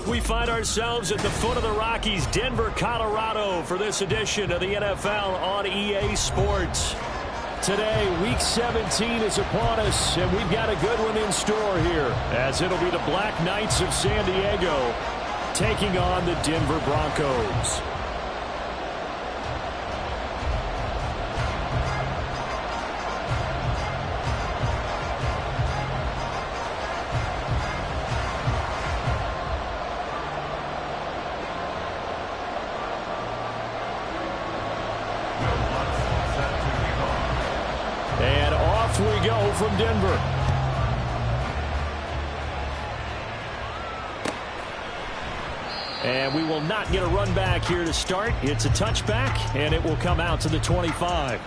We find ourselves at the foot of the Rockies, Denver, Colorado, for this edition of the NFL on EA Sports. Today, Week 17 is upon us, and we've got a good one in store here, as it'll be the Black Knights of San Diego taking on the Denver Broncos. And off we go from Denver. And we will not get a run back here to start. It's a touchback, and it will come out to the 25.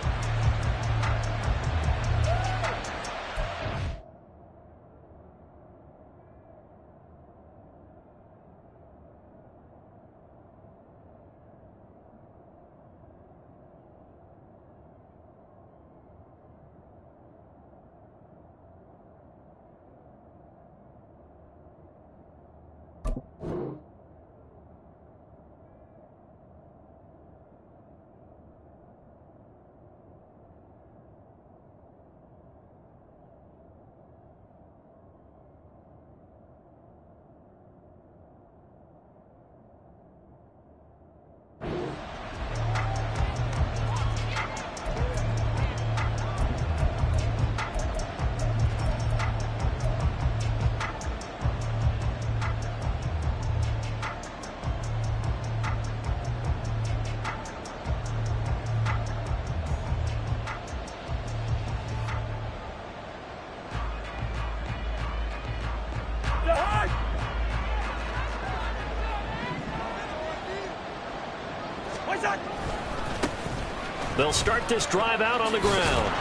They'll start this drive out on the ground.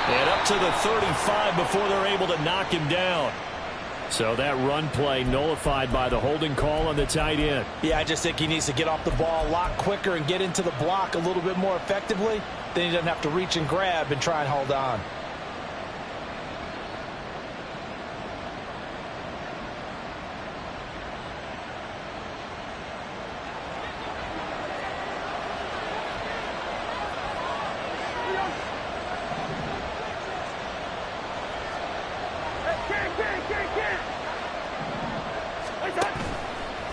And up to the 35 before they're able to knock him down. So that run play nullified by the holding call on the tight end. Yeah, I just think he needs to get off the ball a lot quicker and get into the block a little bit more effectively. Then he doesn't have to reach and grab and try and hold on.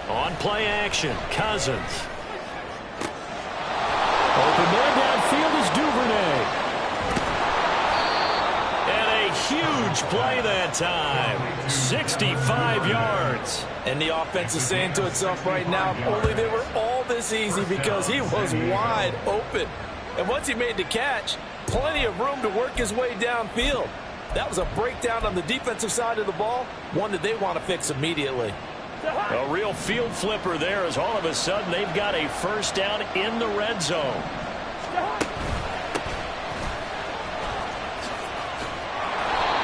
On play action, Cousins. Open man downfield is Duvernay. And a huge play that time. 65 yards. And the offense is saying to itself right now, if only they were all this easy, because he was wide open. And once he made the catch, plenty of room to work his way downfield. That was a breakdown on the defensive side of the ball, one that they want to fix immediately. A real field flipper there, as all of a sudden they've got a first down in the red zone.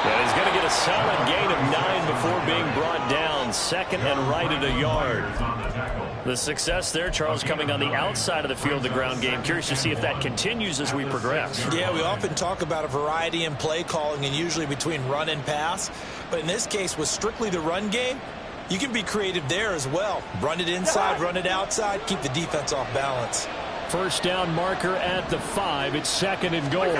And he's going to get a solid gain of 9 before being brought down. Second and right at a yard. The success there, Charles, coming on the outside of the field, the ground game. Curious to see if that continues as we progress. Yeah, we often talk about a variety in play calling and usually between run and pass. But in this case, with strictly the run game, you can be creative there as well. Run it inside, run it outside, keep the defense off balance. First down marker at the 5. It's second and goal. And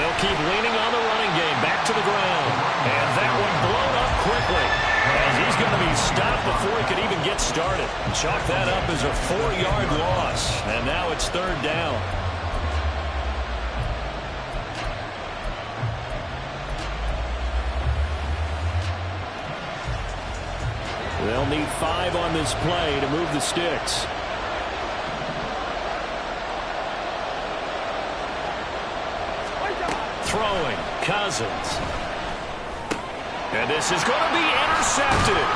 they'll keep leaning on the running game. Back to the ground. And that one blown up quickly. As he's going to be stopped before he could even get started. Chalk that up as a 4-yard loss. And now it's third down. They'll need 5 on this play to move the sticks. Throwing, Cousins. And this is going to be intercepted.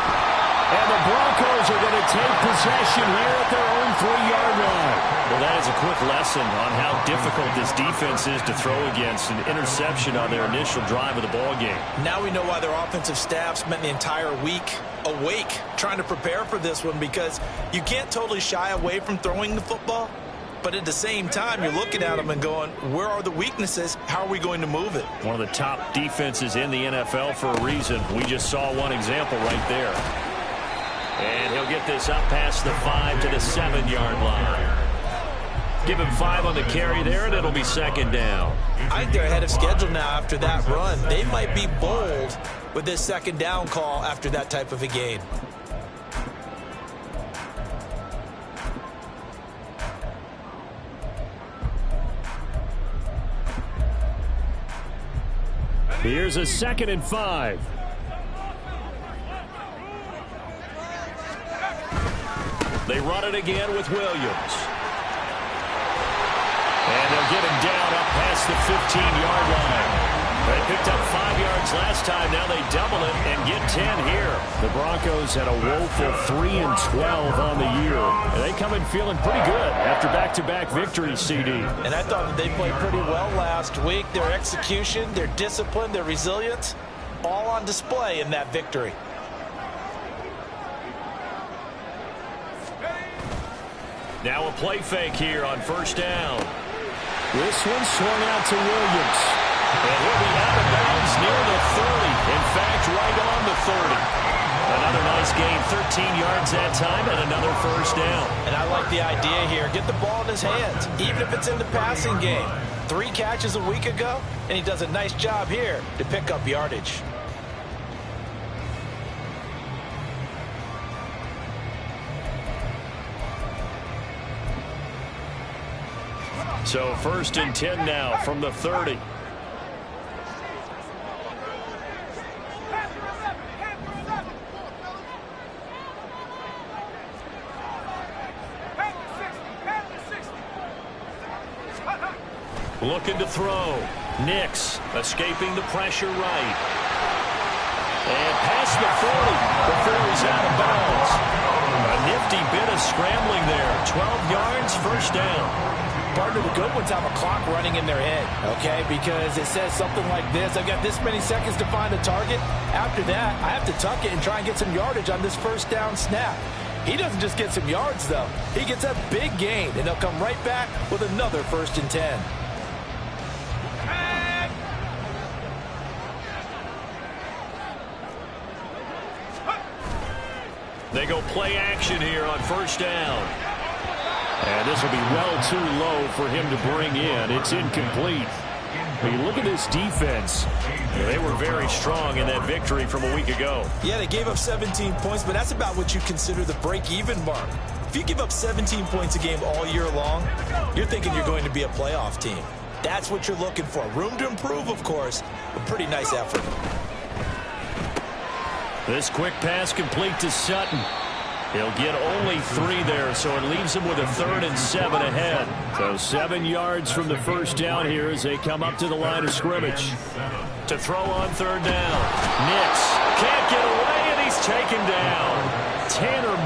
And the Broncos are going to take possession here at their own 3-yard line. Well, that is a quick lesson on how difficult this defense is to throw against. An interception on their initial drive of the ballgame. Now we know why their offensive staff spent the entire week awake trying to prepare for this one, because you can't totally shy away from throwing the football. But at the same time, you're looking at them and going, where are the weaknesses? How are we going to move it? One of the top defenses in the NFL for a reason. We just saw one example right there. And he'll get this up past the 5 to the 7-yard line. Give him 5 on the carry there, and it'll be second down. I think they're ahead of schedule now after that run. They might be bold with this second down call after that type of a gain. Here's a 2nd and 5. They run it again with Williams. And they'll get him down up past the 15-yard line. They picked up 5 yards last time. Now they double it and get 10 here. The Broncos had a woeful 3-12 on the year. And they come in feeling pretty good after back-to-back victories, CD. And I thought that they played pretty well last week. Their execution, their discipline, their resilience, all on display in that victory. Now a play fake here on first down. This one swung out to Williams. And he'll be out of bounds near the 30. In fact, right on the 30. Another nice gain, 13 yards that time, and another first down. And I like the idea here. Get the ball in his hands, even if it's in the passing game. 3 catches a week ago, and he does a nice job here to pick up yardage. So 1st and 10 now from the 30. Looking to throw. Nix escaping the pressure right. And past the 40 before he's out of bounds. A nifty bit of scrambling there. 12 yards, first down. Partner, the good ones have a clock running in their head, okay? Because it says something like this. I've got this many seconds to find a target. After that, I have to tuck it and try and get some yardage on this first down snap. He doesn't just get some yards, though. He gets a big gain, and he'll come right back with another 1st and 10. They go play action here on first down. And this will be well too low for him to bring in. It's incomplete. But you look at this defense. They were very strong in that victory from a week ago. Yeah, they gave up 17 points, but that's about what you consider the break-even mark. If you give up 17 points a game all year long, you're thinking you're going to be a playoff team. That's what you're looking for. Room to improve, of course, but pretty nice effort. This quick pass complete to Sutton. He'll get only 3 there, so it leaves him with a 3rd and 7 ahead. So 7 yards from the first down here as they come up to the line of scrimmage. To throw on 3rd down. Nix can't get away, and he's taken down. Tanner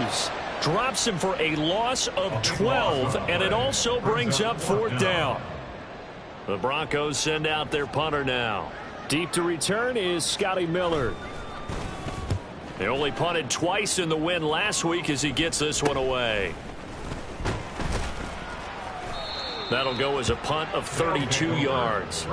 Muse drops him for a loss of 12, and it also brings up 4th down. The Broncos send out their punter now. Deep to return is Scotty Miller. They only punted twice in the win last week as he gets this one away. That'll go as a punt of 32 yards.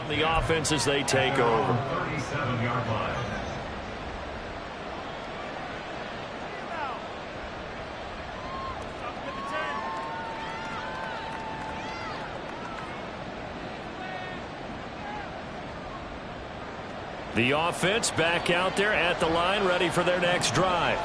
The offense as they take over. 37-yard line. The offense back out there at the line, ready for their next drive.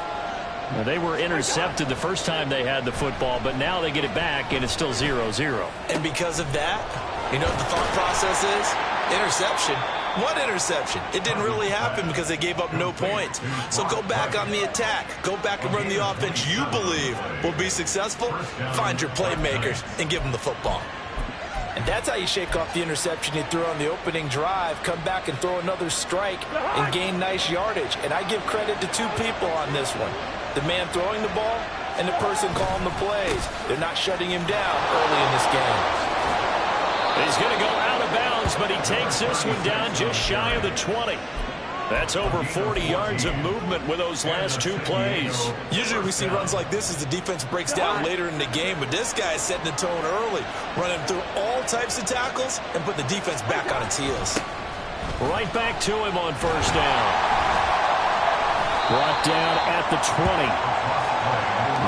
Well, they were intercepted the first time they had the football, but now they get it back, and it's still 0-0. And because of that, you know what the thought process is? Interception. What interception? It didn't really happen because they gave up no points. So go back on the attack. Go back and run the offense you believe will be successful. Find your playmakers and give them the football. And that's how you shake off the interception you threw on the opening drive. Come back and throw another strike and gain nice yardage. And I give credit to 2 people on this one. The man throwing the ball and the person calling the plays. They're not shutting him down early in this game. He's going to go out of bounds, but he takes this one down just shy of the 20. That's over 40 yards of movement with those last two plays. Usually we see runs like this as the defense breaks down later in the game, but this guy is setting the tone early, running through all types of tackles and put the defense back on its heels. Right back to him on first down. Brought down at the 20.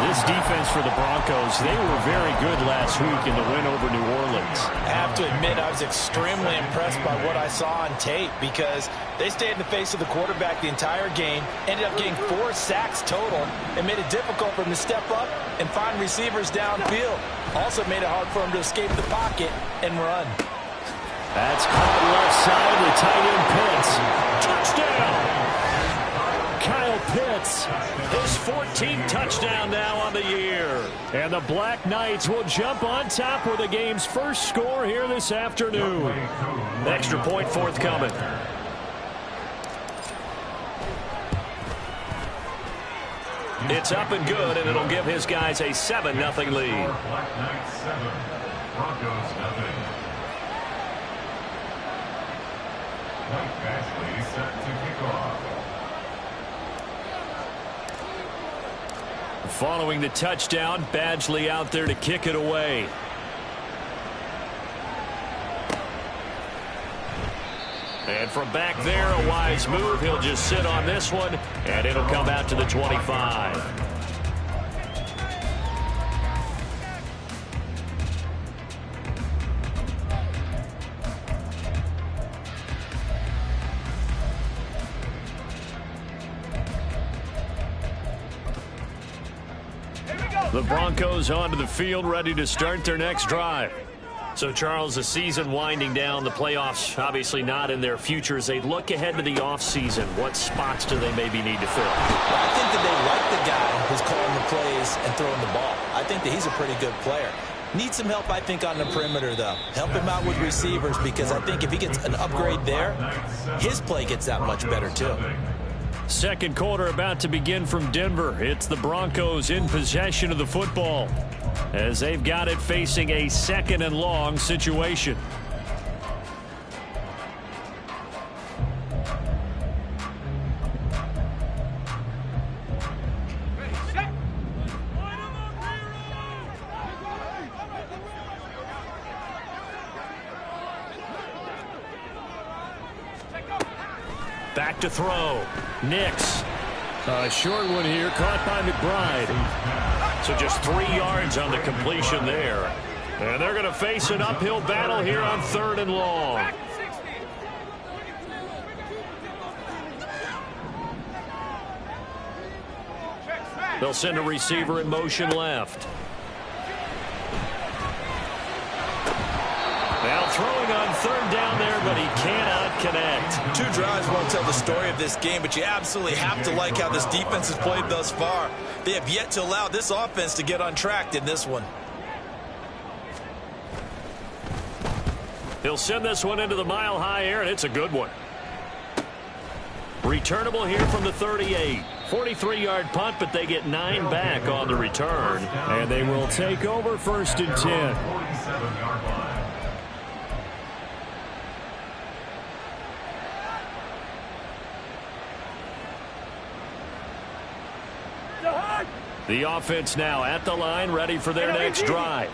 This defense for the Broncos, they were very good last week in the win over New Orleans. I have to admit, I was extremely impressed by what I saw on tape because they stayed in the face of the quarterback the entire game, ended up getting 4 sacks total, and made it difficult for him to step up and find receivers downfield. Also made it hard for him to escape the pocket and run. That's caught left side to tight end Pitts. Touchdown! Kyle Pitts, his 14th touchdown now on the year. And the Black Knights will jump on top with the game's first score here this afternoon. Extra point forthcoming. It's up and good, and it'll give his guys a 7-0 lead. Black Knights 7, Broncos 0. Mike Badgley set to kick off. Following the touchdown, Badgley out there to kick it away. And from back there, a wise move. He'll just sit on this one, and it'll come out to the 25. The Broncos onto the field, ready to start their next drive. So, Charles, the season winding down, the playoffs obviously not in their future. As they look ahead to the offseason, what spots do they maybe need to fill? Well, I think that they like the guy who's calling the plays and throwing the ball. I think that he's a pretty good player. Needs some help, I think, on the perimeter, though. Help him out with receivers, because I think if he gets an upgrade there, his play gets that much better, too. Second quarter about to begin from Denver. It's the Broncos in possession of the football as they've got it facing a 2nd and long situation. Back to throw. Nix. A short one here, caught by McBride. So just 3 yards on the completion there. And they're going to face an uphill battle here on 3rd and long. They'll send a receiver in motion left. Now throwing on 3rd down there, but he cannot connect. 2 drives won't tell the story of this game, but you absolutely have to like how this defense has played thus far. They have yet to allow this offense to get on track in this one. He'll send this one into the mile-high air, and it's a good one. Returnable here from the 38. 43-yard punt, but they get 9 back on the return. And they will take over 1st and 10. 47-yard line. The offense now at the line, ready for their next drive.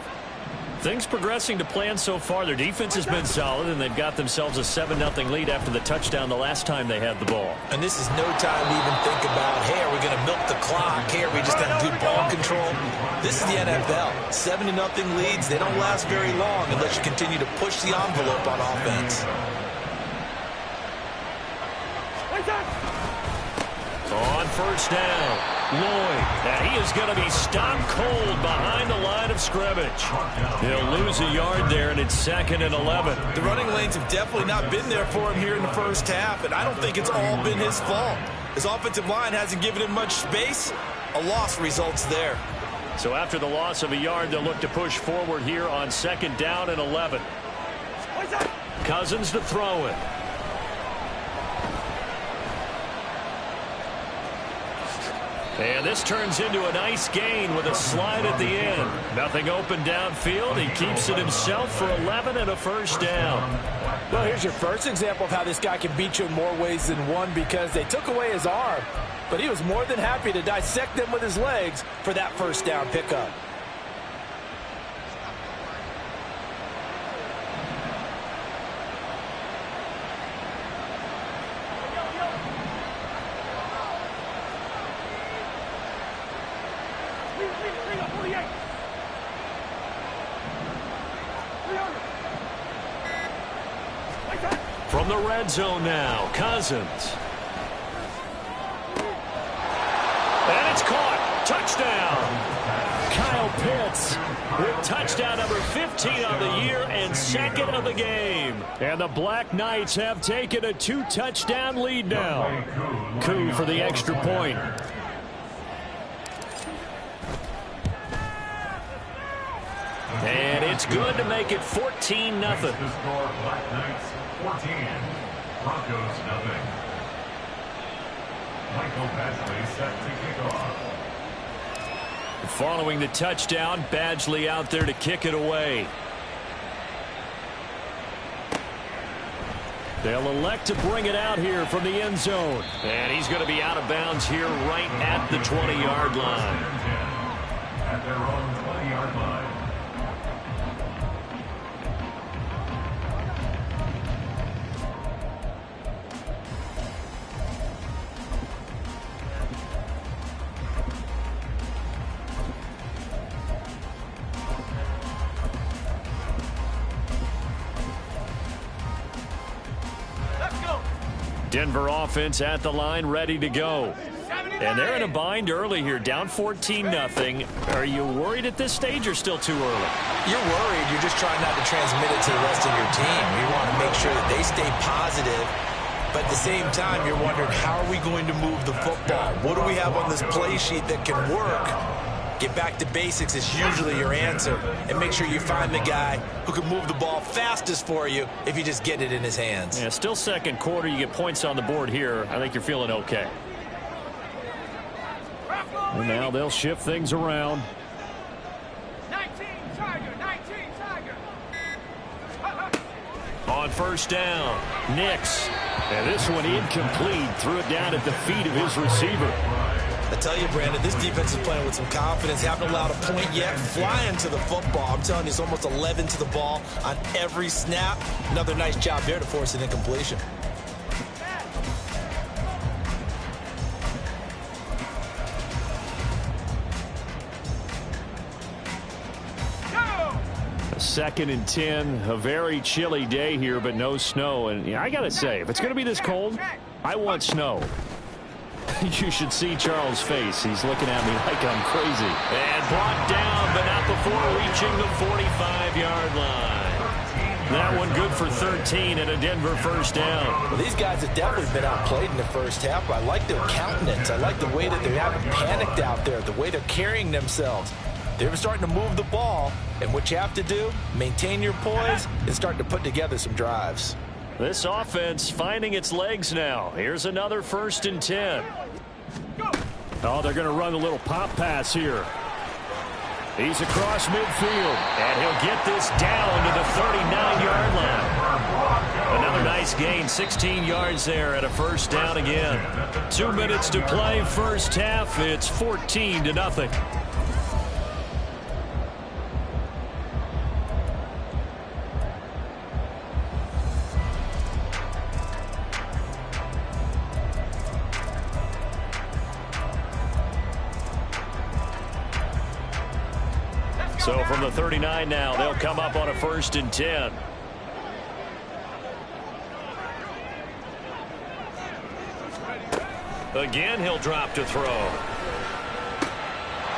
Things progressing to plan so far. Their defense has been solid, and they've got themselves a 7-0 lead after the touchdown the last time they had the ball. And this is no time to even think about, hey, are we going to milk the clock? Hey, are we just going to do ball control? This is the NFL. 7-0 leads, they don't last very long unless you continue to push the envelope on offense. On first down, Lloyd. Now he is going to be stopped cold behind the line of scrimmage. He'll lose a yard there, and it's 2nd and 11. The running lanes have definitely not been there for him here in the first half, and I don't think it's all been his fault. His offensive line hasn't given him much space. A loss results there. So after the loss of a yard, they'll look to push forward here on 2nd down and 11. Cousins to throw it. And this turns into a nice gain with a slide at the end. Nothing open downfield. He keeps it himself for 11 and a first down. Well, here's your first example of how this guy can beat you in more ways than one, because they took away his arm, but he was more than happy to dissect them with his legs for that first down pickup. From the red zone now, Cousins. And it's caught. Touchdown. Kyle Pitts with touchdown number 15 on the year and second of the game. And the Black Knights have taken a 2-touchdown lead now. Koo for the extra point. And it's good to make it 14-0. The score, Black Knights 14, Broncos 0. Michael Badgley set to kick off. Following the touchdown, Badgley out there to kick it away. They'll elect to bring it out here from the end zone. And he's going to be out of bounds here right at the 20-yard line. At their own 20-yard line. Denver offense at the line, ready to go. And they're in a bind early here, down 14-0. Are you worried at this stage or still too early? You're worried. You're just trying not to transmit it to the rest of your team. You want to make sure that they stay positive. But at the same time, you're wondering, how are we going to move the football? What do we have on this play sheet that can work? Get back to basics is usually your answer. And make sure you find the guy who can move the ball fastest for you if you just get it in his hands. Yeah, still second quarter. You get points on the board here. I think you're feeling okay. And now they'll shift things around. 19 Tiger, 19 Tiger. On first down, Nix. And this one incomplete. Threw it down at the feet of his receiver. I tell you, Brandon, this defense is playing with some confidence. Haven't allowed a point yet. Flying to the football. I'm telling you, it's almost 11 to the ball on every snap. Another nice job there to force an incompletion. Second and 10, a very chilly day here, but no snow. And I got to say, if it's going to be this cold, I want snow. You should see Charles' face. He's looking at me like I'm crazy. And brought down, but not before reaching the 45-yard line. That one good for 13 and a Denver first down. Well, these guys have definitely been outplayed in the first half. I like their countenance. I like the way that they haven't panicked out there, the way they're carrying themselves. They're starting to move the ball, and what you have to do, maintain your poise and start to put together some drives. This offense finding its legs now. Here's another first and 10. Oh, they're going to run a little pop pass here. He's across midfield, and he'll get this down to the 39-yard line. Another nice gain, 16 yards there at a first down again. 2 minutes to play first half. It's 14-0. So from the 39 now, they'll come up on a first and 10. Again, he'll drop to throw.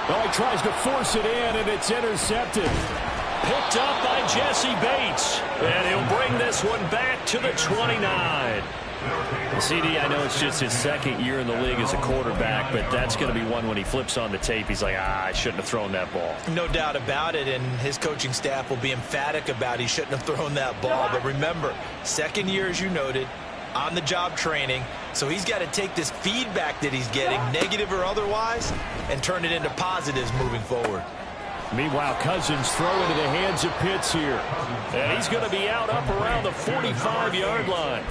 Well, he tries to force it in, and it's intercepted. Picked up by Jesse Bates. And he'll bring this one back to the 29. CD, I know it's just his second year in the league as a quarterback, but that's going to be one when he flips on the tape. He's like, I shouldn't have thrown that ball. No doubt about it, and his coaching staff will be emphatic about he shouldn't have thrown that ball. But remember, second year, as you noted, on-the-job training, so he's got to take this feedback that he's getting, negative or otherwise, and turn it into positives moving forward. Meanwhile, Cousins throw into the hands of Pitts here. And he's going to be out up around the 45-yard line.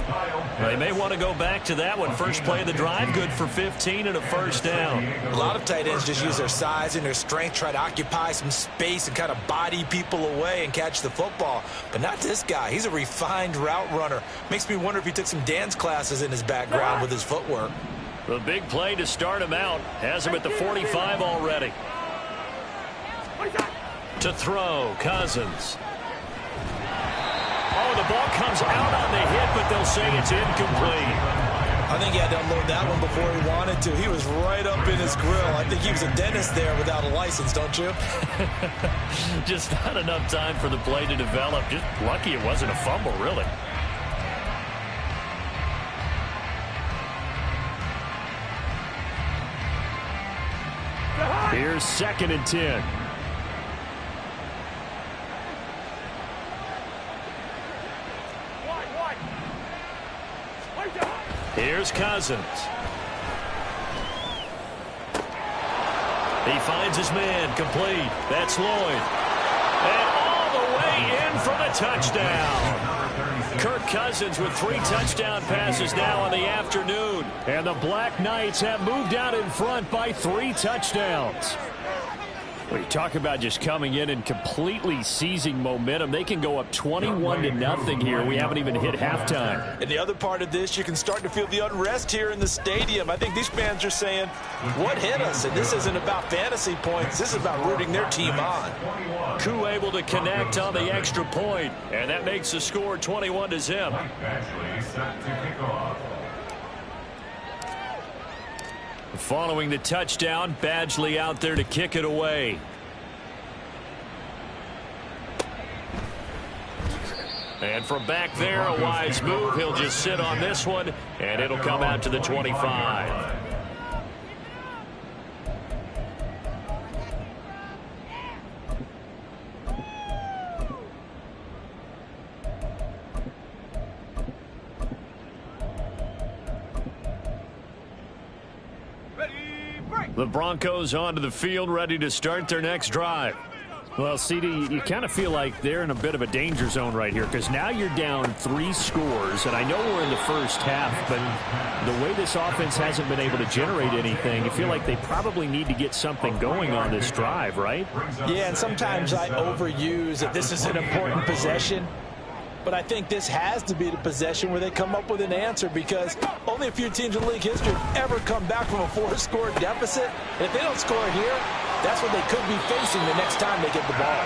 They may want to go back to that one. First play of the drive, good for 15 and a first down. A lot of tight ends just use their size and their strength, try to occupy some space and kind of body people away and catch the football. But not this guy. He's a refined route runner. Makes me wonder if he took some dance classes in his background with his footwork. The big play to start him out. Has him at the 45 already. To throw, Cousins. Oh, the ball comes out on the hit, but they'll say it's incomplete. I think he had to unload that one before he wanted to. He was right up in his grill. I think he was a dentist there without a license, don't you? Just not enough time for the play to develop. Just lucky it wasn't a fumble, really. Here's 2nd and 10. Here's Cousins. He finds his man, complete. That's Lloyd. And all the way in for the touchdown. Kirk Cousins with 3 touchdown passes now on the afternoon. And the Black Knights have moved out in front by 3 touchdowns. We talk about just coming in and completely seizing momentum. They can go up 21-0 here. We haven't even hit halftime. And the other part of this, you can start to feel the unrest here in the stadium. I think these fans are saying, what hit us? And this isn't about fantasy points. This is about rooting their team on. Koo able to connect on the extra point, and that makes the score 21-0. Following the touchdown, Badgley out there to kick it away. And from back there, a wise move. He'll just sit on this one, and it'll come out to the 25. The Broncos onto the field, ready to start their next drive. Well, CD, you kind of feel like they're in a bit of a danger zone right here because now you're down 3 scores, and I know we're in the first half, but the way this offense hasn't been able to generate anything, you feel like they probably need to get something going on this drive, right? Yeah, and sometimes I overuse that this is an important possession. But I think this has to be the possession where they come up with an answer because only a few teams in league history have ever come back from a 4-score deficit. And if they don't score here, that's what they could be facing the next time they get the ball.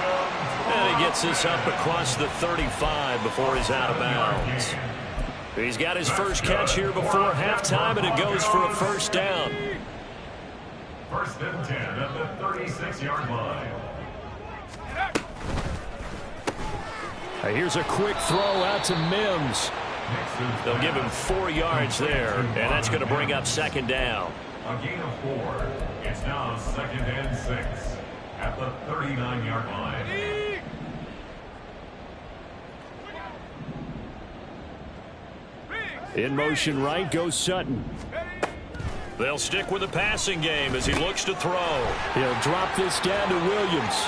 And he gets this up across the 35 before he's out of bounds. He's got his first catch here before halftime, and it goes for a first down. 1st and 10 at the 36-yard line. Here's a quick throw out to Mims. They'll give him 4 yards there, and that's going to bring up 2nd down. A gain of 4. It's now 2nd and 6 at the 39-yard line. In motion right goes Sutton. They'll stick with the passing game as he looks to throw. He'll drop this down to Williams.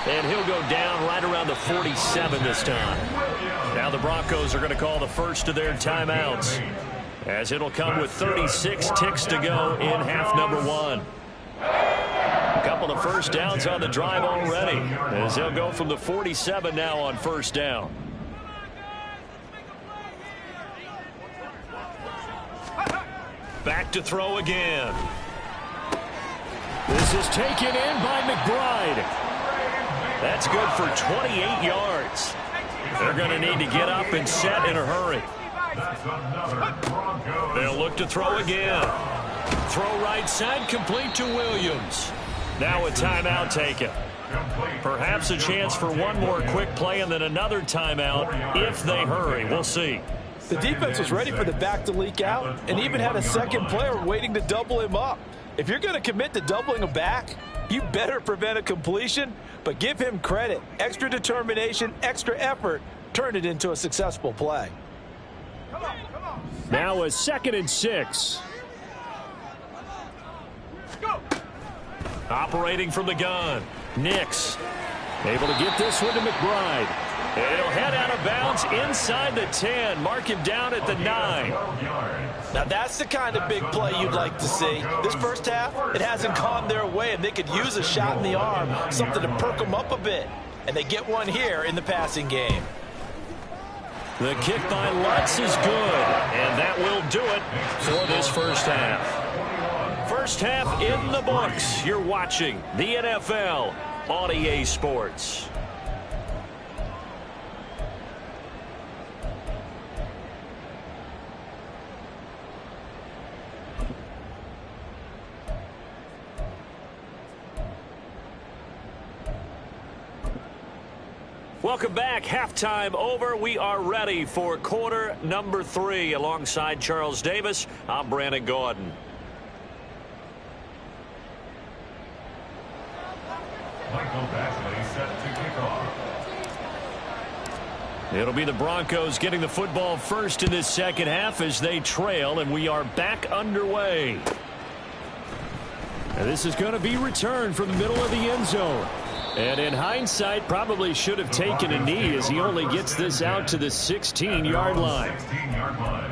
And he'll go down right around the 47 this time. Now the Broncos are going to call the first of their timeouts, as it'll come with 36 ticks to go in half number 1. A couple of first downs on the drive already, as they'll go from the 47 now on first down. Back to throw again. This is taken in by McBride. That's good for 28 yards. They're going to need to get up and set in a hurry. They'll look to throw again. Throw right side, complete to Williams. Now a timeout taken. Perhaps a chance for one more quick play and then another timeout if they hurry. We'll see. The defense was ready for the back to leak out and even had a second player waiting to double him up. If you're going to commit to doubling a back, you better prevent a completion, but give him credit. Extra determination, extra effort, turned it into a successful play. Come on, come on. Now a 2nd and 6. Operating from the gun. Nix able to get this one to McBride. And he'll head out of bounds inside the 10. Mark him down at the 9. Now that's the kind of big play you'd like to see. This first half, it hasn't gone their way, and they could use a shot in the arm, something to perk them up a bit. And they get one here in the passing game. The kick by Lutz is good, and that will do it for this first half. First half in the books. You're watching the NFL on EA Sports. Welcome back. Halftime over. We are ready for quarter number 3. Alongside Charles Davis, I'm Brandon Gordon. Michael Batchley set to kick off. It'll be the Broncos getting the football first in this second half as they trail, and we are back underway. And this is going to be returned from the middle of the end zone. And in hindsight, probably should have taken a knee as he only gets this out to the 16-yard line. 16-yard line.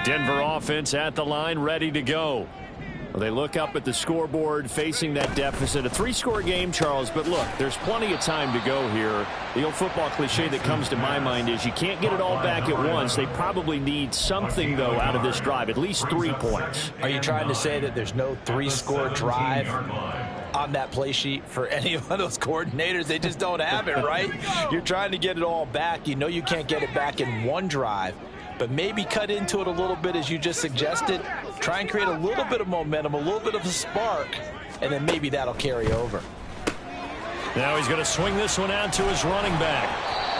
Denver offense at the line, ready to go. Well, they look up at the scoreboard facing that deficit. A 3-score game, Charles, but look, there's plenty of time to go here. The old football cliche that comes to my mind is you can't get it all back at once. They probably need something, though, out of this drive, at least 3 points. Are you trying to say that there's no 3-score drive on that play sheet for any of those coordinators? They just don't have it, right? You're trying to get it all back. You know you can't get it back in one drive. But maybe cut into it a little bit as you just suggested. Try and create a little bit of momentum, a little bit of a spark, and then maybe that'll carry over. Now he's going to swing this one out to his running back.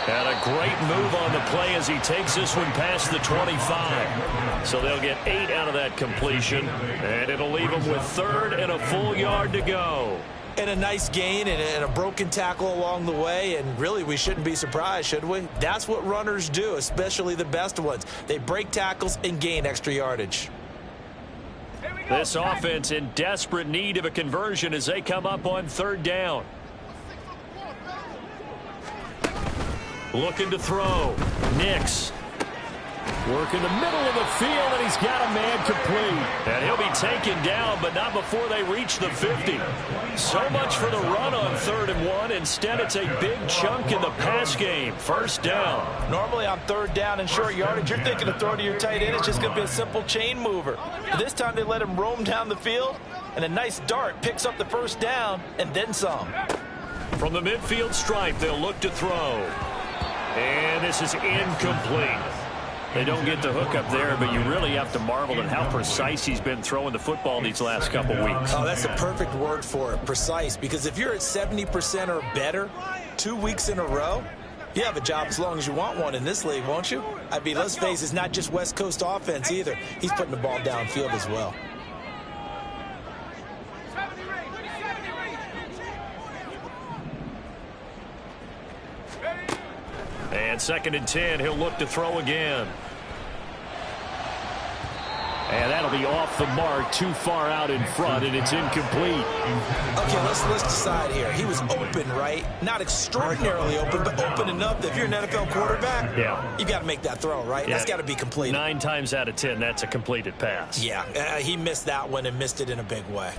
And a great move on the play as he takes this one past the 25. So they'll get 8 out of that completion, and it'll leave them with 3rd and a full yard to go. And a nice gain and a broken tackle along the way, and really we shouldn't be surprised, should we? That's what runners do, especially the best ones. They break tackles and gain extra yardage. This offense in desperate need of a conversion as they come up on 3rd down. Looking to throw. Nix. Work in the middle of the field, and he's got a man complete. And he'll be taken down, but not before they reach the 50. So much for the run on 3rd and 1. Instead, it's a big chunk in the pass game. 1st down. Normally on 3rd down and short yardage, you're thinking of throwing to your tight end. It's just going to be a simple chain mover. But this time they let him roam down the field, and a nice dart picks up the 1st down and then some. From the midfield stripe, they'll look to throw. And this is incomplete. They don't get the hook up there, but you really have to marvel at how precise he's been throwing the football these last couple weeks. Oh, that's the perfect word for it, precise, because if you're at 70% or better 2 weeks in a row, you have a job as long as you want one in this league, won't you? I mean, let's face it, it's not just West Coast offense either. He's putting the ball downfield as well. And 2nd and 10, he'll look to throw again. And that'll be off the mark, too far out in front, and it's incomplete. Okay, let's decide here. He was open, right? Not extraordinarily open, but open enough that if you're an NFL quarterback, you got to make that throw, right? Yeah. That's got to be completed. 9 times out of 10, that's a completed pass. Yeah, he missed that one and missed it in a big way.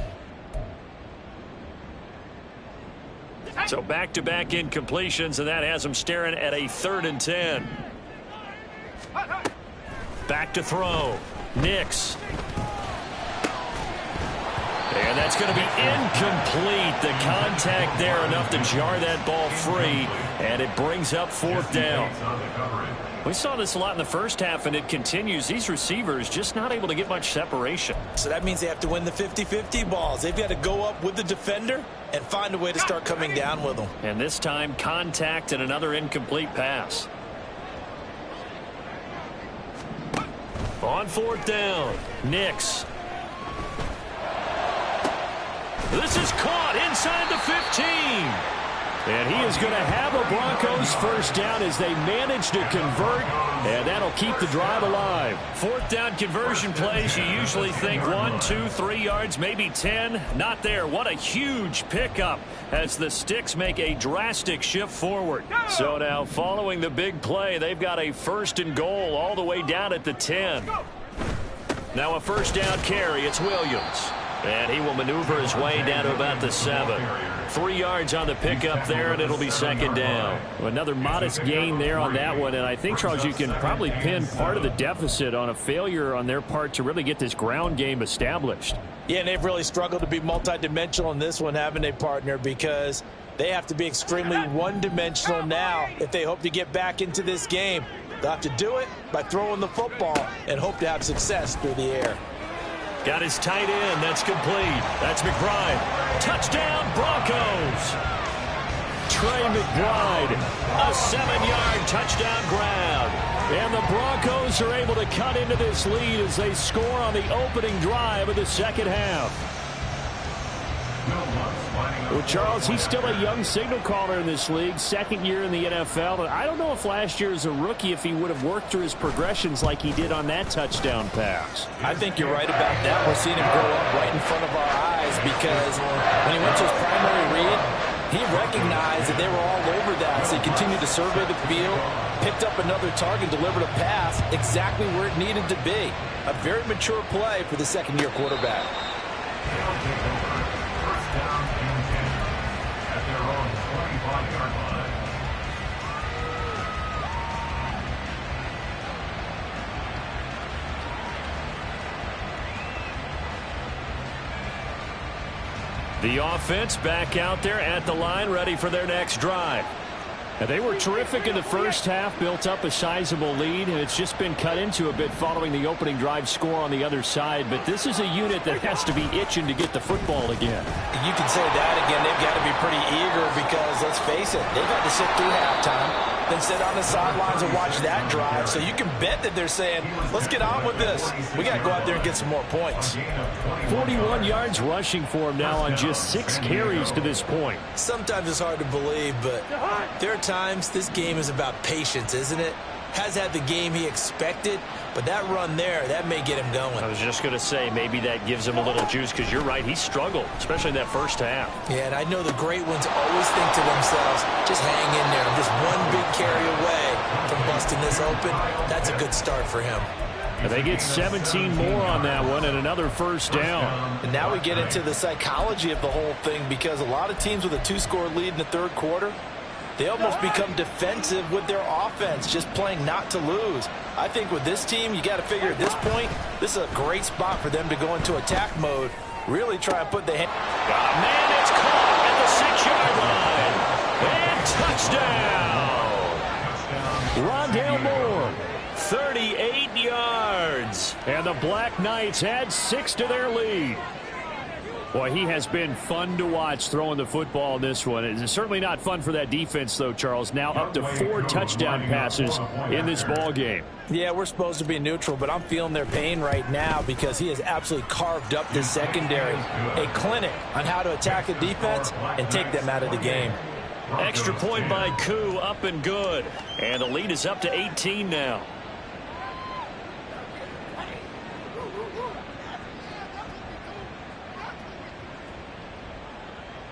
So back-to-back incompletions, and that has him staring at a 3rd and 10. Back to throw. Nix. And that's going to be incomplete. The contact there enough to jar that ball free, and it brings up 4th down. We saw this a lot in the first half, and it continues. These receivers just not able to get much separation. So that means they have to win the 50-50 balls. They've got to go up with the defender and find a way to start coming down with them. And this time, contact and another incomplete pass. On fourth down, Nix. This is caught inside the 15. And he is going to have a Broncos first down as they manage to convert, and that'll keep the drive alive. Fourth down conversion plays, you usually think 1, 2, 3 yards, maybe 10. Not there. What a huge pickup as the Sticks make a drastic shift forward. So now following the big play, they've got a first and goal all the way down at the 10. Now a first down carry. It's Williams. And he will maneuver his way down to about the 7. 3 yards on the pickup there, and it'll be second down. Another modest gain there on that one, and I think, Charles, you can probably pin part of the deficit on a failure on their part to really get this ground game established. Yeah, and they've really struggled to be multidimensional in this one, haven't they, partner, because they have to be extremely one-dimensional now if they hope to get back into this game. They'll have to do it by throwing the football and hope to have success through the air. Got his tight end. That's complete. That's McBride. Touchdown, Broncos. Trey McBride. A 7-yard touchdown grab. And the Broncos are able to cut into this lead as they score on the opening drive of the second half. Well, Charles, he's still a young signal caller in this league, second year in the NFL. But I don't know if last year as a rookie if he would have worked through his progressions like he did on that touchdown pass. I think you're right about that. We're seeing him grow up right in front of our eyes because when he went to his primary read, he recognized that they were all over that. So he continued to survey the field, picked up another target, delivered a pass exactly where it needed to be. A very mature play for the second-year quarterback. The offense back out there at the line, ready for their next drive. And they were terrific in the first half, built up a sizable lead, and it's just been cut into a bit following the opening drive score on the other side. But this is a unit that has to be itching to get the football again. You can say that again. They've got to be pretty eager because, let's face it, they've had to sit through halftime, then sit on the sidelines and watch that drive. So you can bet that they're saying, let's get on with this. We got to go out there and get some more points. 41 yards rushing for him now on just 6 carries to this point. Sometimes it's hard to believe, but there are times this game is about patience, isn't it? Has had the game he expected, but that run there, that may get him going. I was just going to say, maybe that gives him a little juice because you're right, he struggled, especially in that first half. Yeah, and I know the great ones always think to themselves, just hang in there. I'm just one big carry away from busting this open. That's a good start for him. And they get 17 more on that one and another first down. And now we get into the psychology of the whole thing because a lot of teams with a 2-score lead in the third quarter, they almost become defensive with their offense, just playing not to lose. I think with this team, you got to figure at this point, this is a great spot for them to go into attack mode, really try and put the hand. Man, it's caught at the 6-yard line. And touchdown. Rondale Moore, 38 yards. And the Black Knights add 6 to their lead. Boy, he has been fun to watch throwing the football in this one. It's certainly not fun for that defense, though, Charles. Now up to 4 touchdown passes in this ball game. Yeah, we're supposed to be neutral, but I'm feeling their pain right now because he has absolutely carved up this secondary. A clinic on how to attack a defense and take them out of the game. Extra point by Koo, up and good. And the lead is up to 18 now.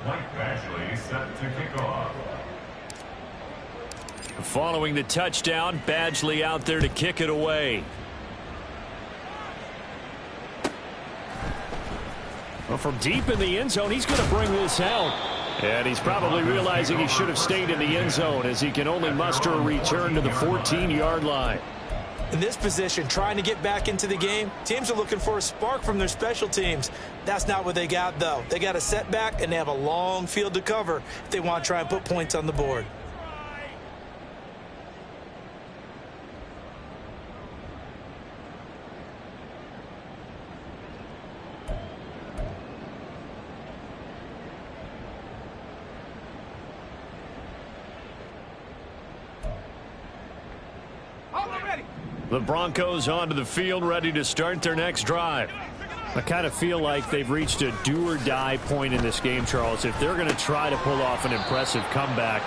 Mike Bashley set to kick off. Following the touchdown, Badgley out there to kick it away. Well, from deep in the end zone, he's going to bring this out. And he's probably realizing he should have stayed in the end zone as he can only muster a return to the 14-yard line. In this position, trying to get back into the game, teams are looking for a spark from their special teams. That's not what they got, though. They got a setback, and they have a long field to cover if they want to try and put points on the board. All ready. The Broncos onto the field, ready to start their next drive. I kind of feel like they've reached a do-or-die point in this game, Charles. If they're going to try to pull off an impressive comeback,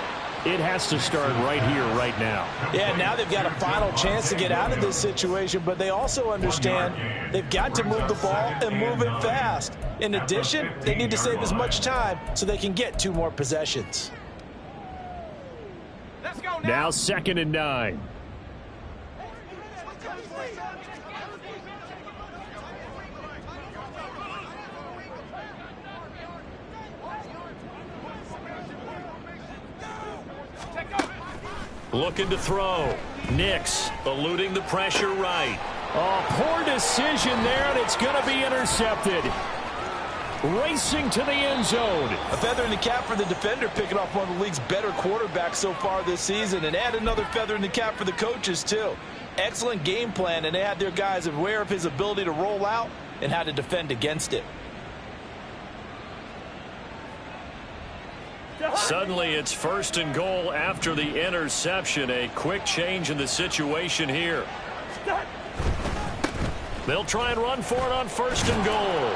it has to start right here, right now. Yeah, now they've got a final chance to get out of this situation, but they also understand they've got to move the ball and move it fast. In addition, they need to save as much time so they can get 2 more possessions. Let's go Now 2nd and 9. Looking to throw. Nix eluding the pressure right. Oh, poor decision there, and it's going to be intercepted. Racing to the end zone. A feather in the cap for the defender, picking off one of the league's better quarterbacks so far this season, and add another feather in the cap for the coaches, too. Excellent game plan, and they had their guys aware of his ability to roll out and how to defend against it. Suddenly, it's 1st and goal after the interception. A quick change in the situation here. They'll try and run for it on 1st and goal.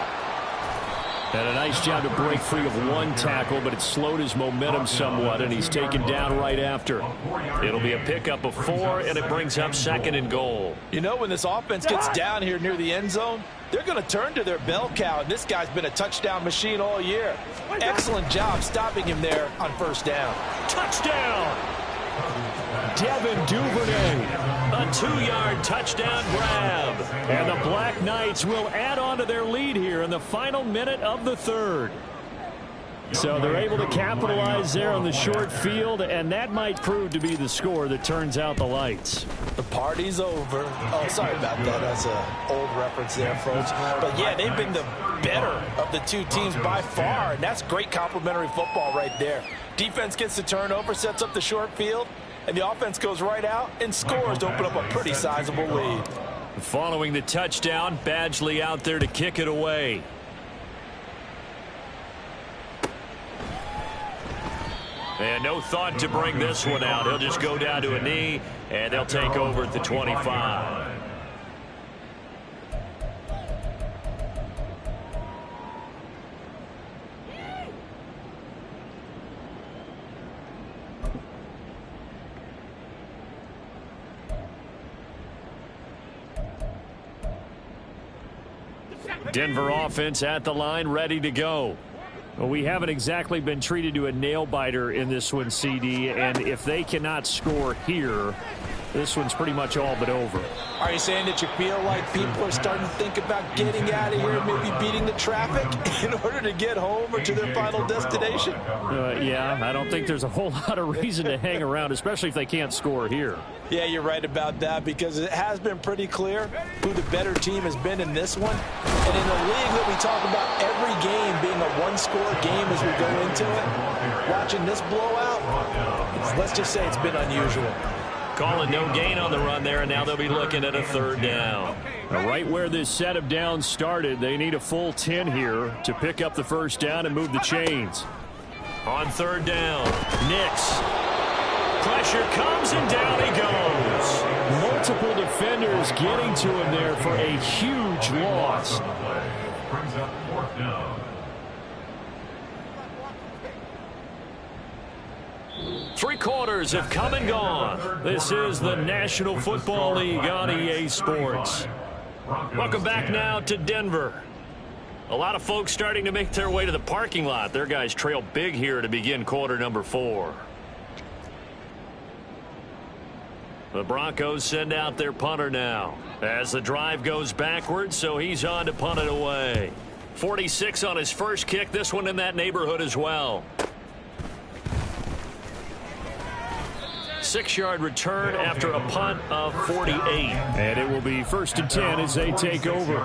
And a nice job to break free of one tackle, but it slowed his momentum somewhat, and he's taken down right after. It'll be a pickup of 4, and it brings up 2nd and goal. You know, when this offense gets down here near the end zone, they're going to turn to their bell cow, and this guy's been a touchdown machine all year. Excellent job stopping him there on 1st down. Touchdown! Devin Duvernay, a 2-yard touchdown grab. And the Black Knights will add on to their lead here in the final minute of the 3rd. So they're able to capitalize there on the short field, and that might prove to be the score that turns out the lights. The party's over. Oh, sorry about that. That's an old reference there, folks. But, yeah, they've been the better of the 2 teams by far, and that's great complimentary football right there. Defense gets the turnover, sets up the short field, and the offense goes right out and scores to open up a pretty sizable lead. Following the touchdown, Badgley out there to kick it away. And no thought to bring this one out. He'll just go down to a knee, and they'll take over at the 25. Denver offense at the line, ready to go. Well, we haven't exactly been treated to a nail-biter in this one, CD, and if they cannot score here, this one's pretty much all but over. Are you saying that you feel like people are starting to think about getting out of here, maybe beating the traffic in order to get home or to their final destination? Yeah, I don't think there's a whole lot of reason to hang around, especially if they can't score here. Yeah, you're right about that, because it has been pretty clear who the better team has been in this one. And in a league that we talk about every game being a one-score game as we go into it, watching this blowout, let's just say it's been unusual. Call it no gain on the run there, and now they'll be looking at a 3rd down. Now, right where this set of downs started, they need a full 10 here to pick up the 1st down and move the chains. On 3rd down, Nix. Pressure comes, and down he goes. Multiple defenders getting to him there for a huge loss. Brings up 4th down. 3 quarters have come and gone. This is the National Football League on EA Sports. Welcome back now to Denver. A lot of folks starting to make their way to the parking lot. Their guys trail big here to begin quarter number 4. The Broncos send out their punter now as the drive goes backwards, so he's on to punt it away. 46 on his first kick, this one in that neighborhood as well. 6-yard return after a punt of 48. And it will be 1st and 10 as they take over.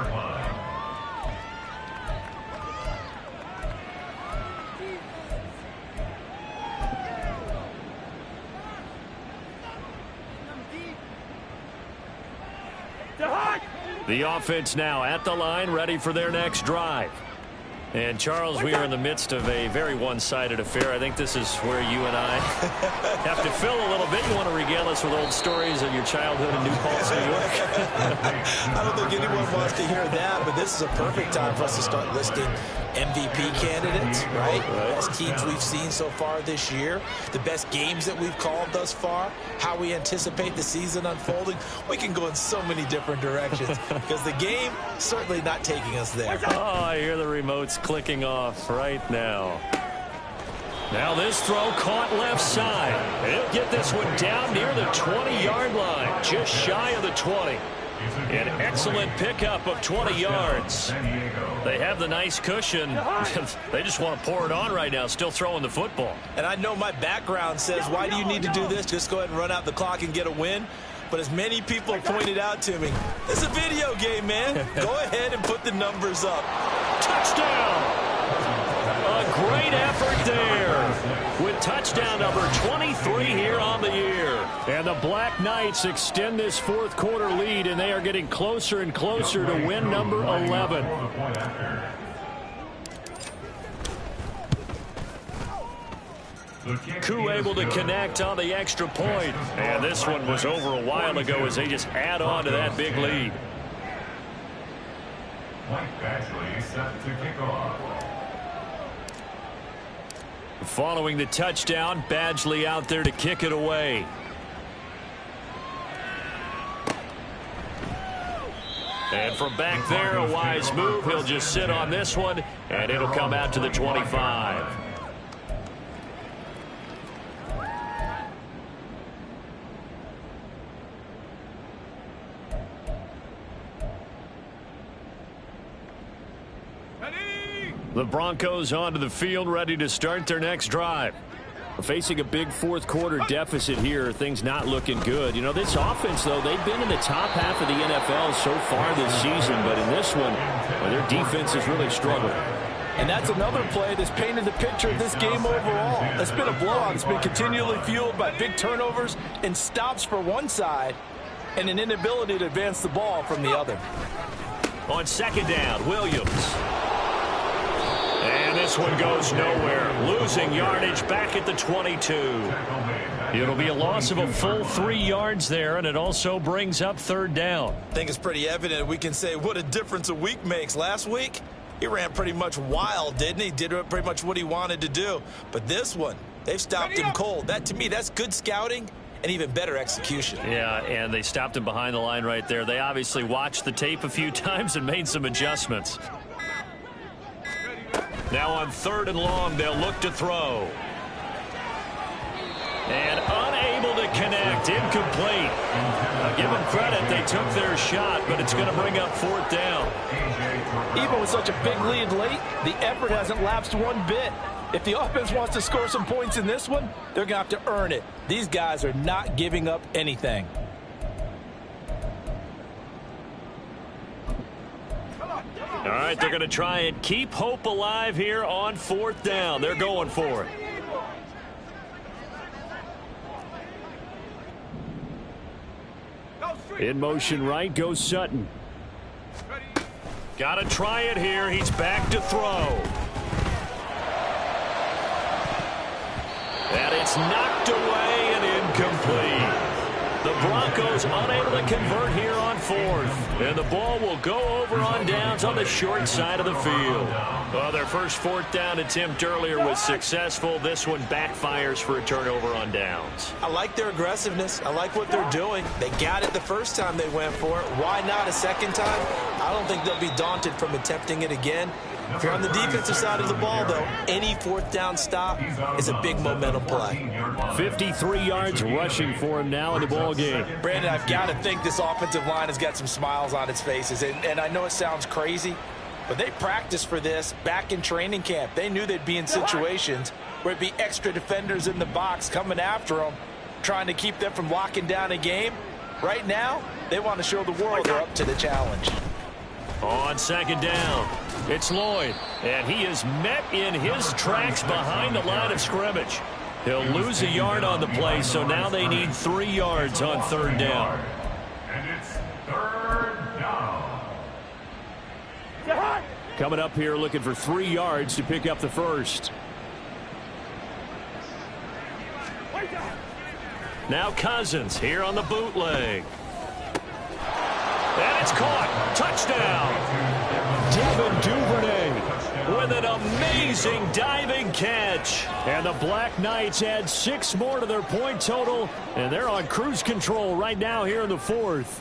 The offense now at the line, ready for their next drive. And, Charles, we are in the midst of a very one-sided affair. I think this is where you and I have to fill a little bit. You want to regale us with old stories of your childhood in New Paltz, New York? I don't think anyone wants to hear that, but this is a perfect time for us to start listing MVP candidates, right? Best teams we've seen so far this year, the best games that we've called thus far, how we anticipate the season unfolding. We can go in so many different directions because the game certainly not taking us there. Oh, I hear the remotes clicking off right now. Now this throw caught left side. He'll get this one down near the 20-yard line, just shy of the 20. An excellent pickup of 20 yards. They have the nice cushion. They just want to pour it on right now, still throwing the football. And I know my background says, why do you need to do this? Just go ahead and run out the clock and get a win. But as many people have pointed out to me, this is a video game, man. Go ahead and put the numbers up. Touchdown! A great effort there with touchdown number 23 here on the year. And the Black Knights extend this fourth quarter lead, and they are getting closer and closer to win number 11. Koo able to connect on the extra point. And this one was over a while ago as they just add on to that big lead. Mike Bashley set to kick off. Following the touchdown, Badgley out there to kick it away. And from back there, a wise move. He'll just sit on this one, and it'll come out to the 25. The Broncos onto the field, ready to start their next drive. Facing a big fourth quarter deficit here, things not looking good. You know, this offense, though, they've been in the top half of the NFL so far this season, but in this one, well, their defense is really struggling. And that's another play that's painted the picture of this game overall. It's been a blowout. It's been continually fueled by big turnovers and stops for one side and an inability to advance the ball from the other. On second down, Williams. And this one goes nowhere. Losing yardage back at the 22. It'll be a loss of a full 3 yards there, and it also brings up third down. I think it's pretty evident we can say what a difference a week makes. Last week, he ran pretty much wild, didn't he? Did pretty much what he wanted to do. But this one, they've stopped him cold. That, to me, that's good scouting and even better execution. Yeah, and they stopped him behind the line right there. They obviously watched the tape a few times and made some adjustments. Now on third and long, they'll look to throw. And unable to connect, incomplete. Now, give them credit, they took their shot, but it's going to bring up fourth down. Even with such a big lead late, the effort hasn't lapsed one bit. If the offense wants to score some points in this one, they're going to have to earn it. These guys are not giving up anything. All right, they're going to try and keep hope alive here on fourth down. They're going for it. In motion right goes Sutton. Got to try it here. He's back to throw. And it's knocked away and incomplete. The Broncos unable to convert here on fourth. And the ball will go over on downs on the short side of the field. Well, their first fourth down attempt earlier was successful. This one backfires for a turnover on downs. I like their aggressiveness. I like what they're doing. They got it the first time they went for it. Why not a second time? I don't think they'll be daunted from attempting it again. If you're on the defensive side of the ball, though, any fourth down stop is a big momentum play. 53 yards rushing for him now in the ball game. Brandon, I've got to think this offensive line has got some smiles on its faces. And I know it sounds crazy, but they practiced for this back in training camp. They knew they'd be in situations where it'd be extra defenders in the box coming after them, trying to keep them from locking down a game. Right now, they want to show the world they're up to the challenge. On second down, it's Lloyd, and he is met in his tracks behind the line of scrimmage. He'll lose a yard on the play, so now they need 3 yards on third down. And it's third down. Coming up here looking for 3 yards to pick up the first. Now Cousins here on the bootleg. And it's caught. Touchdown. Devin Duvernay with an amazing diving catch. And the Black Knights add 6 more to their point total, and they're on cruise control right now here in the 4th.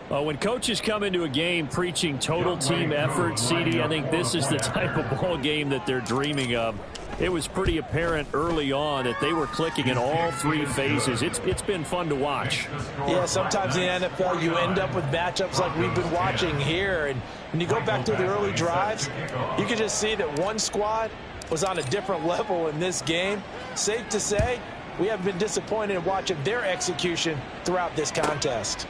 When coaches come into a game preaching total team effort, CD, I think this is the type of ball game that they're dreaming of. It was pretty apparent early on that they were clicking in all 3 phases. It's been fun to watch. Yeah, sometimes in the NFL you end up with matchups like we've been watching here. And when you go back to the early drives, you can just see that one squad was on a different level in this game. Safe to say, we have been disappointed in watching their execution throughout this contest.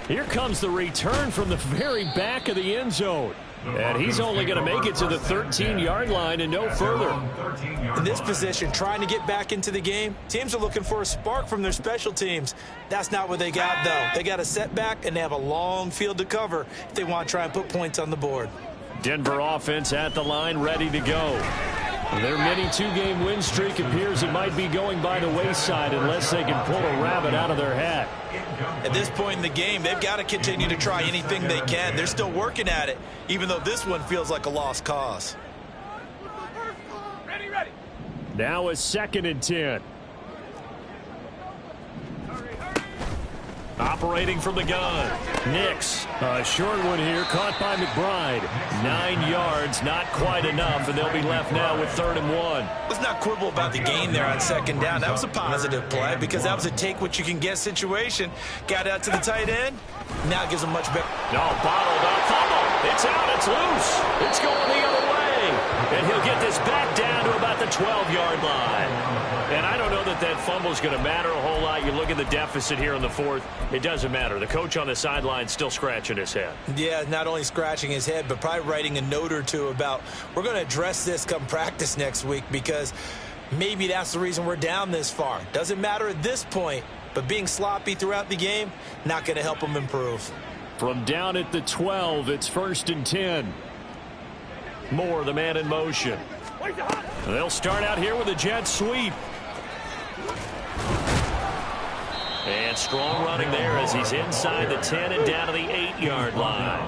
Here comes the return from the very back of the end zone. And he's only going to make it to the 13-yard line and no further. In this position, trying to get back into the game, teams are looking for a spark from their special teams. That's not what they got, though. They got a setback, and they have a long field to cover if they want to try and put points on the board. Denver offense at the line, ready to go. Their mini 2-game win streak appears it might be going by the wayside unless they can pull a rabbit out of their hat. At this point in the game, they've got to continue to try anything they can. They're still working at it, even though this one feels like a lost cause. Ready, ready. Now a 2nd and 10. Operating from the gun. Nix. A short one here, caught by McBride. 9 yards, not quite enough, and they'll be left now with 3rd and 1. Let's not quibble about the gain there on 2nd down. That was a positive play because that was a take-what-you-can-get situation. Got out to the tight end. Now it gives them much better. No, bottled up. Fumble. It's out. It's loose. It's going the other way. And he'll get this back down to about the 12-yard line. And I don't know that that fumble is going to matter a whole lot. You look at the deficit here in the 4th. It doesn't matter. The coach on the sideline still scratching his head. Yeah, not only scratching his head, but probably writing a note or two about we're going to address this come practice next week because maybe that's the reason we're down this far. Doesn't matter at this point, but being sloppy throughout the game, not going to help them improve. From down at the 12, it's 1st and 10. Moore, the man in motion. They'll start out here with a jet sweep. And strong running there as he's inside the 10 and down to the 8-yard line.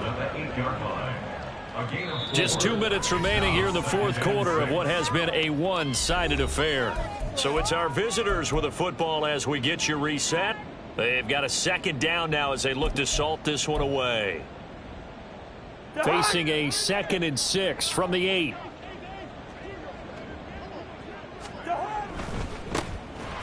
Just 2 minutes remaining here in the 4th quarter of what has been a one-sided affair. So it's our visitors with a football as we get you reset. They've got a 2nd down now as they look to salt this one away. Facing a 2nd and 6 from the 8.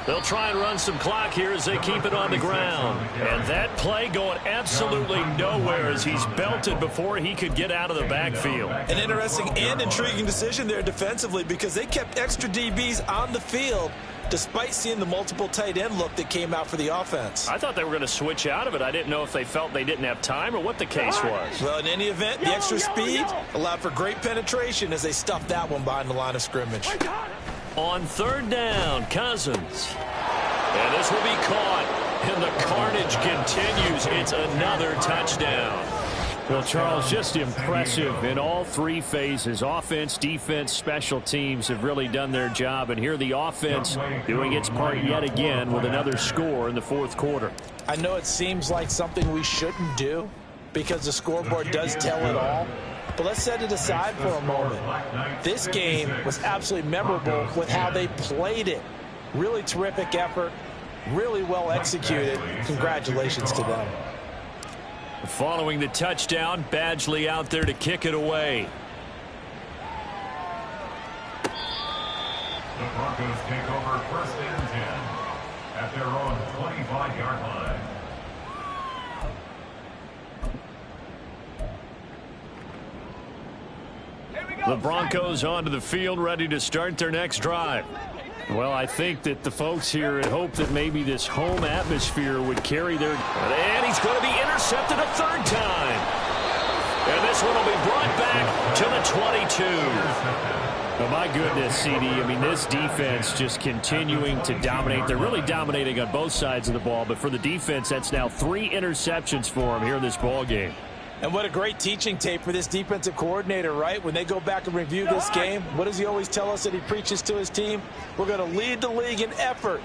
They'll try and run some clock here as they keep it on the ground. And that play going absolutely nowhere as he's belted before he could get out of the backfield. An interesting and intriguing decision there defensively because they kept extra DBs on the field despite seeing the multiple tight end look that came out for the offense. I thought they were going to switch out of it. I didn't know if they felt they didn't have time or what the case was. Well, in any event, the extra speed allowed for great penetration as they stuffed that one behind the line of scrimmage. On 3rd down, Cousins. And this will be caught. And the carnage continues. It's another touchdown. Well, Charles, just impressive in all 3 phases. Offense, defense, special teams have really done their job. And here the offense doing its part yet again with another score in the 4th quarter. I know it seems like something we shouldn't do because the scoreboard does tell it all. But let's set it aside for a moment. This game was absolutely memorable with how they played it. Really terrific effort, really well executed. Congratulations to them. Following the touchdown, Badgley out there to kick it away. The Broncos take over 1st and 10 at their own 25-yard line. The Broncos onto the field, ready to start their next drive. Well, I think that the folks here had hoped that maybe this home atmosphere would carry their... And he's going to be intercepted a 3rd time. And this one will be brought back to the 22. Oh, my goodness, CD. I mean, this defense just continuing to dominate. They're really dominating on both sides of the ball. But for the defense, that's now 3 interceptions for them here in this ball game. And what a great teaching tape for this defensive coordinator, right? When they go back and review this game, what does he always tell us that he preaches to his team? We're going to lead the league in effort.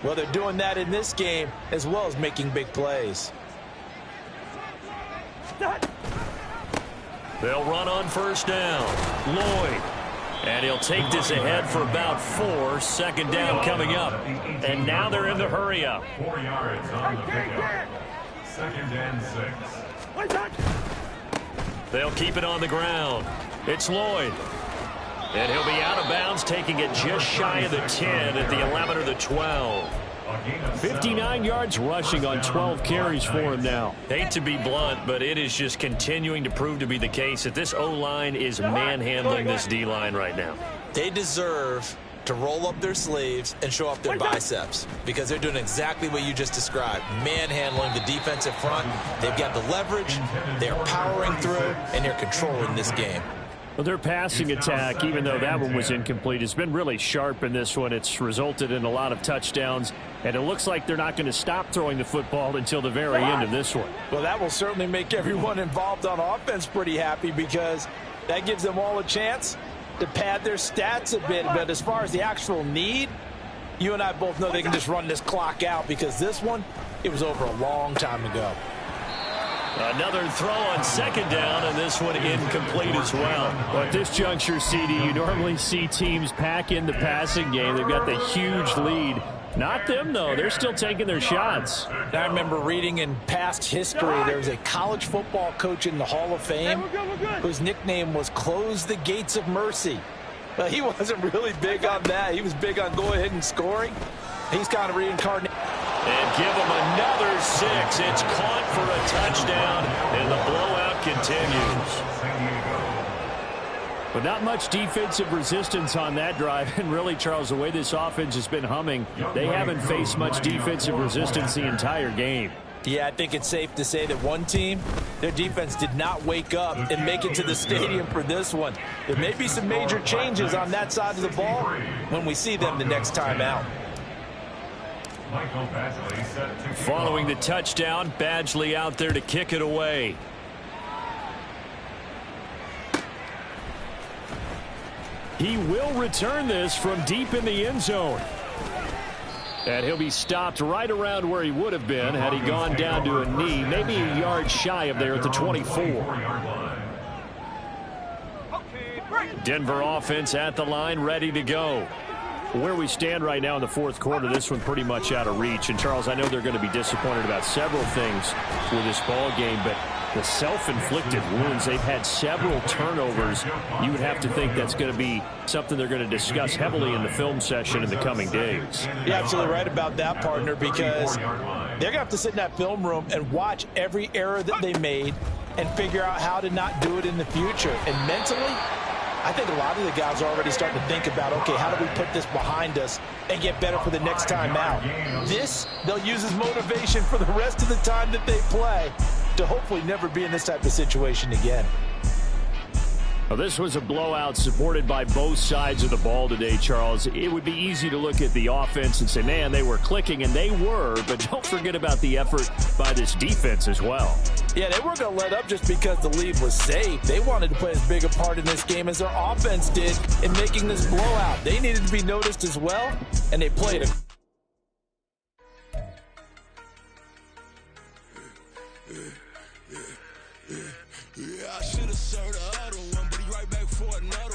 Well, they're doing that in this game as well as making big plays. They'll run on first down. Lloyd. And he'll take this ahead for about 4. Second down coming up. And now they're in the hurry up. 4 yards on the pickup. 2nd and 6. They'll keep it on the ground. It's Lloyd. And he'll be out of bounds, taking it just shy of the 10 at the 11 or the 12. 59 yards rushing on 12 carries for him now. Hate to be blunt, but it is just continuing to prove to be the case that this O-line is manhandling this D-line right now. They deserve to roll up their sleeves and show off their biceps because they're doing exactly what you just described, manhandling the defensive front. They've got the leverage, they're powering through, and they're controlling this game. Well, their passing attack, even though that one was incomplete, has been really sharp in this one. It's resulted in a lot of touchdowns, and it looks like they're not going to stop throwing the football until the very end of this one. Well, that will certainly make everyone involved on offense pretty happy because that gives them all a chance to pad their stats a bit. But as far as the actual need, you and I both know they can just run this clock out because this one, it was over a long time ago. Another throw on second down, and this one incomplete as well. Well, at this juncture, CD, you normally see teams pack in the passing game. They've got the huge lead. Not them, though. They're still taking their shots. I remember reading in past history, there was a college football coach in the Hall of Fame whose nickname was Close the Gates of Mercy. But he wasn't really big on that. He was big on going ahead and scoring. He's kind of reincarnated. And give them another 6. It's caught for a touchdown, and the blowout continues. But not much defensive resistance on that drive. And really, Charles, the way this offense has been humming, they haven't faced much defensive resistance the entire game. Yeah, I think it's safe to say that one team, their defense did not wake up and make it to the stadium for this one. There may be some major changes on that side of the ball when we see them the next time out. Following the touchdown, Badgley out there to kick it away. He will return this from deep in the end zone. And he'll be stopped right around where he would have been had he gone down to a knee, maybe a yard shy of there at the 24. Denver offense at the line, ready to go. Where we stand right now in the fourth quarter, this one pretty much out of reach. And, Charles, I know they're going to be disappointed about several things for this ball game, but the self-inflicted wounds, they've had several turnovers. You would have to think that's going to be something they're going to discuss heavily in the film session in the coming days. You're absolutely right about that, partner, because they're going to have to sit in that film room and watch every error that they made and figure out how to not do it in the future. And mentally, I think a lot of the guys are already starting to think about, okay, how do we put this behind us and get better for the next time out? This, they'll use as motivation for the rest of the time that they play to hopefully never be in this type of situation again. Well, this was a blowout supported by both sides of the ball today, Charles. It would be easy to look at the offense and say, man, they were clicking, and they were, but don't forget about the effort by this defense as well. Yeah, they weren't going to let up just because the lead was safe. They wanted to play as big a part in this game as their offense did in making this blowout. They needed to be noticed as well, and they played it. Yeah, I should have served the other one, but he right back for another